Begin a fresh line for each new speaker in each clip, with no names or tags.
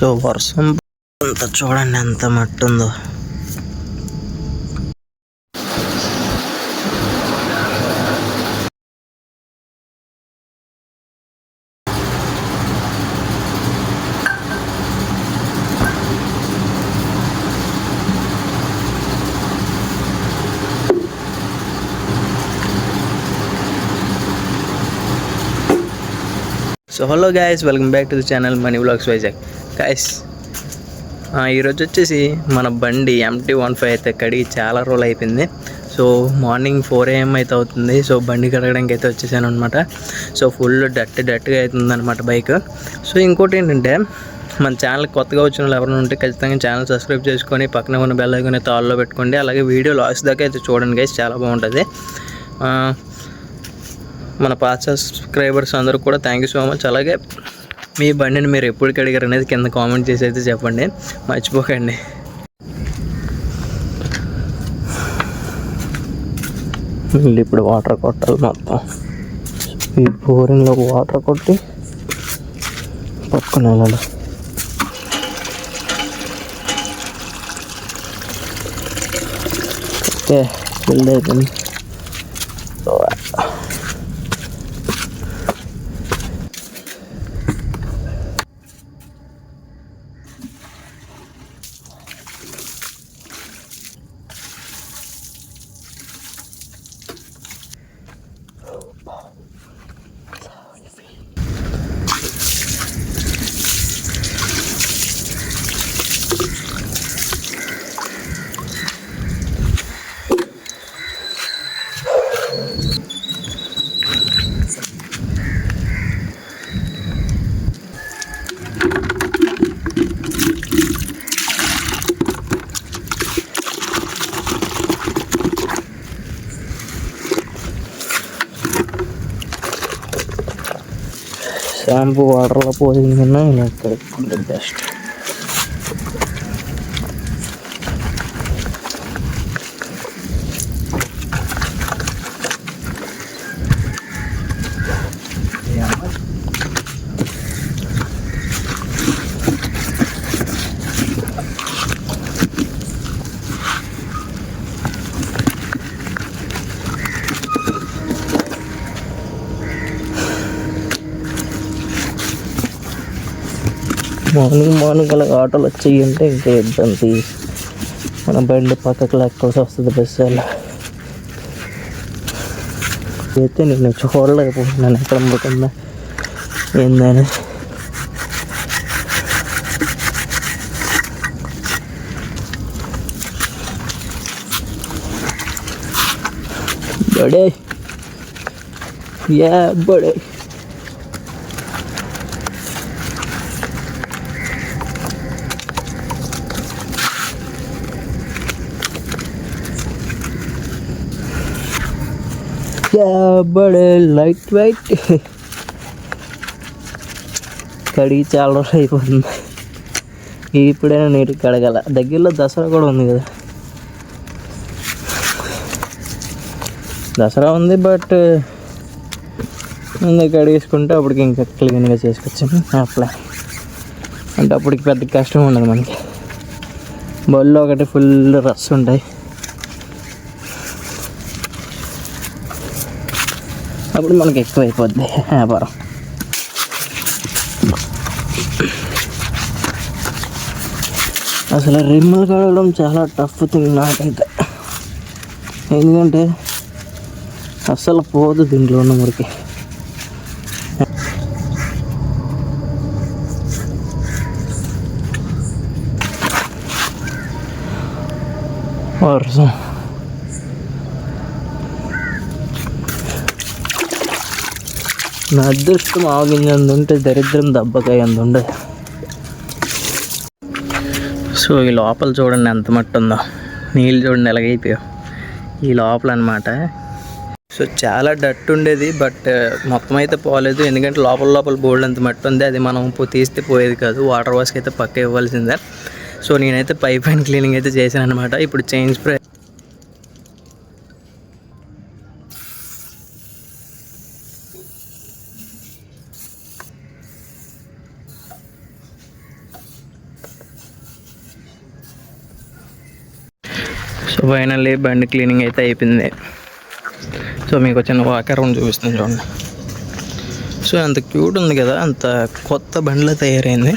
So వర్షం అంత చూడండి ఎంత మట్టి ఉందో. So hello guys, welcome back to the channel money vlogs Vizag. Guys, ఈరోజు వచ్చేసి మన బండి MT-15 అయితే కడిగి చాలా రోజులు అయిపోయింది. సో మార్నింగ్ 4 AM అయితే అవుతుంది. సో బండి కడగడానికి అయితే వచ్చేసాను అనమాట. సో ఫుల్ డట్గా అవుతుంది అనమాట బైక్. సో ఇంకోటి ఏంటంటే, మన ఛానల్ కొత్తగా వచ్చిన వాళ్ళు ఎవరైనా ఉంటే ఖచ్చితంగా ఛానల్ సబ్స్క్రైబ్ చేసుకొని పక్కన ఉన్న బెల్ ఐకాన్ అయితే ఆల్లో పెట్టుకోండి. అలాగే వీడియో లాస్ట్ దాకా అయితే చూడండి గైస్, చాలా బాగుంటుంది. మన పాత సబ్స్క్రైబర్స్ అందరూ కూడా థ్యాంక్ యూ సో మచ్. అలాగే మీ బండిని మీరు ఎప్పుడు కడిగారు అనేది కింద కామెంట్ చేసి అయితే చెప్పండి, మర్చిపోకండి. ఇప్పుడు వాటర్ కొట్టాలి మొత్తం. ఈ బోరింగ్లో వాటర్ కొట్టి పట్టుకుని వెళ్ళాలి. ఓకే, బిల్డ్ అయిపోయింది. షాంపూ వాటర్లో పోసింది కన్నా ఇలా కడుక్కుంటే బెస్ట్. మార్నింగ్ అలా ఆటోలు వచ్చేయంటే ఇంకా ఇబ్బంది. మన బండి పక్కకు లెక్కాల్సి వస్తుంది బస్సు. అలా అయితే నేను చూడలేకపోతున్నాను ఎక్కడ పోతుందా ఏందని. బడే యా బడే బడే లైట్ వెయిట్. కడిగి చాలా రోజులు అయిపోతుంది. ఇప్పుడైనా నీటికి కడగల. దగ్గరలో దసరా కూడా ఉంది కదా. దసరా ఉంది, బట్ ముందు కడిగేసుకుంటే అప్పటికి ఇంకా క్లీన్గా చేసుకొచ్చాను అట్లా. అంటే అప్పటికి పెద్ద కష్టం ఉండదు మనకి. బళ్ళు ఒకటి ఫుల్ రష్ ఉంటాయి, అప్పుడు మనకి ఎక్కువ అయిపోద్ది వ్యాపారం. అసలు రిమ్మలు కడగడం చాలా టఫ్ థింగ్ నాకైతే. ఎందుకంటే అస్సలు పోదు దీంట్లో ఉన్న మురికి. వర్షం నా అదృష్టం ఆగింది అందుంటే దరిద్రం దెబ్బకాయ అందుండదు. సో ఈ లోపల చూడండి ఎంత మట్టి ఉందో. నీళ్ళు చూడండి ఎలాగైపోయావు ఈ లోపల అనమాట. సో చాలా డట్ ఉండేది, బట్ మొత్తం అయితే పోలేదు. ఎందుకంటే లోపల బోల్డ్ అంత మట్టి ఉంది. అది మనం తీస్తే పోయేది కాదు. వాటర్ వాష్కి అయితే పక్క ఇవ్వాల్సిందే. సో నేనైతే పైప్ అండ్ క్లీనింగ్ అయితే చేశాను అనమాట. ఇప్పుడు చేంజ్ స్ప్రే సో ఫైనల్లీ బండి క్లీనింగ్ అయితే అయిపోయింది. సో మీకు వచ్చిన వాక్ అరౌండ్ చూపిస్తుంది చూడండి. సో అంత క్యూట్ ఉంది కదా, అంత కొత్త బండిలో తయారైంది.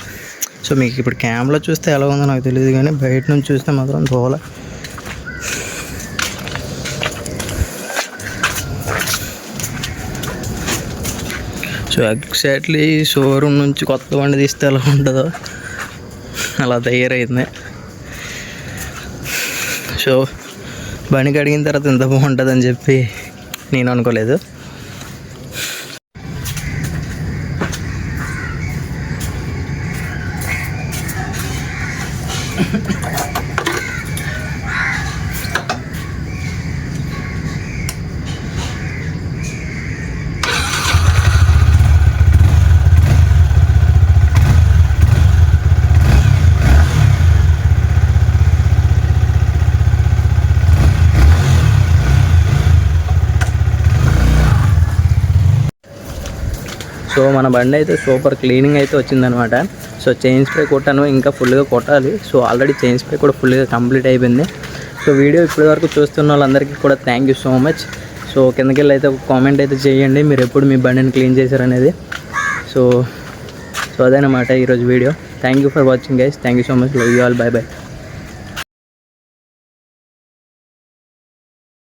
సో మీకు ఇప్పుడు కెమెరాలో చూస్తే ఎలా ఉందో నాకు తెలియదు, కానీ బయట నుంచి చూస్తే మాత్రం దోల. సో ఎగ్జాక్ట్లీ షోరూమ్ నుంచి కొత్త బండి తీస్తే ఎలా ఉంటుందో అలా తయారైంది. సో బండి కడిగిన తర్వాత ఎంత బాగుంటుందని చెప్పి నేను అనుకోలేదు. సో మన బండి అయితే సూపర్ క్లీనింగ్ అయితే వచ్చిందనమాట. సో చైన్ స్ప్రే కొట్టాను, ఇంకా ఫుల్గా కొట్టాలి. సో ఆల్రెడీ చైన్ స్ప్రే కూడా ఫుల్గా కంప్లీట్ అయిపోయింది. సో వీడియో ఇప్పటి వరకు చూస్తున్న వాళ్ళందరికీ కూడా thank you so much. So కిందకి వెళ్ళి అయితే ఒక కామెంట్ అయితే చేయండి మీరు ఎప్పుడు మీ బండిని క్లీన్ చేశారనేది. సో అదనమాట ఈరోజు video. Thank you for watching guys. Thank you so much. Love you all. By by.